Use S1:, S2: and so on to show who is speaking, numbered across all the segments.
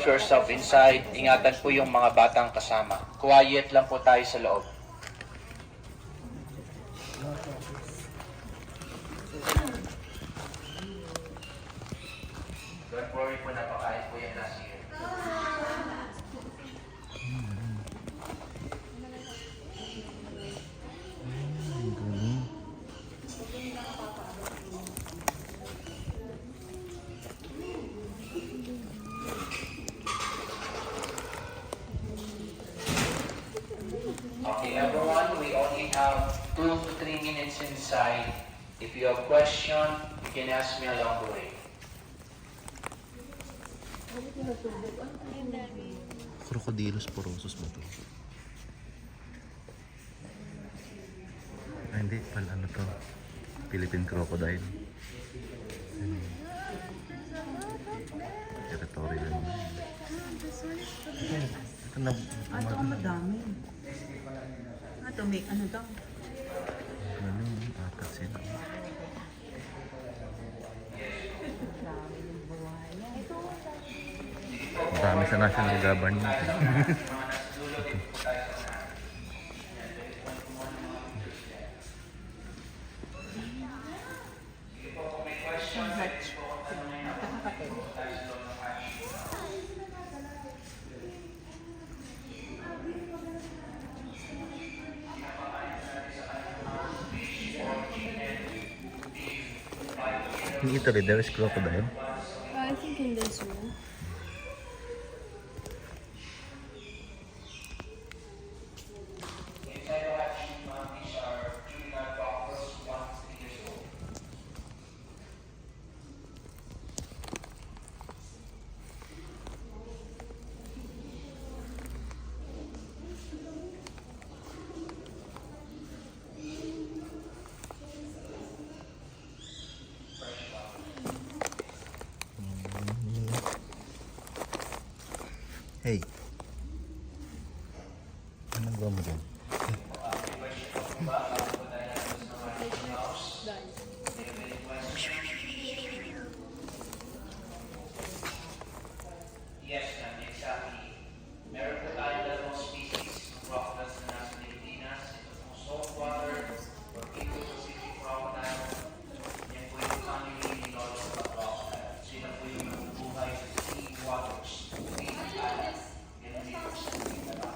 S1: yourself inside. Ingatan po yung mga batang kasama. Quiet lang po tayo sa loob. Don't worry po, napakain po yan last year. Okay, everyone, we only have 2 to 3 minutes inside. If you have question, you can ask me along the way.
S2: Crocodilus porosus ba ito? Hindi, ano to? Philippine crocodile. Territorial lang. Ito na...
S3: Ito ang madami. Ito may ano daw.
S2: Ano, apat sila. Marami sa national government. In Italy, there is crocodile.
S4: I think in this one.
S2: Hey. Anong gawa mo dyan?
S1: Yes, ma'am, exactly. Meron po tayong dalawang species ng crocodiles na nasa Pilipinas. Ito pong saltwater or Indo-Pacific crocodile. Yan po yung family lord of the crocodile. Sila po yung nabubuhay sa sea waters, tubig at alat. Yan ang dito sa tubig na lang.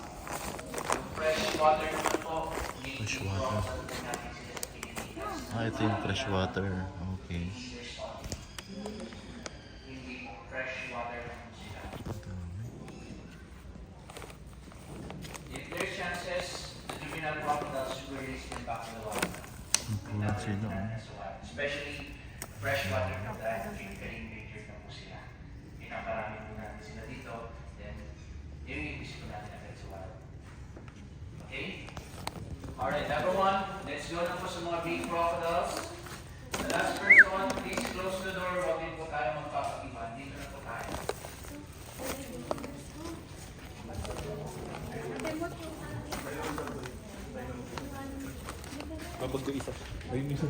S1: Yung freshwater naman po, hindi
S2: Freshwater.
S1: crocodile po natin sila sa Pilipinas.
S2: Ito yung freshwater. Okay.
S1: Hindi po freshwater naman sila. If there's chances, the juvenile crocodiles will release them back to the water.
S2: Ang sila.
S1: Especially freshwater na dahil critically endangered na po sila. Pinakarami po natin sila dito, then yun yung ibig po natin agad sa water. Okay? Alright, everyone, let's go na po sa mga big crocodiles. The last person, please close the door. Huwag din po tayo magpapakiban. Dito na po tayo.
S5: Kapag ko isa. Ayun isa.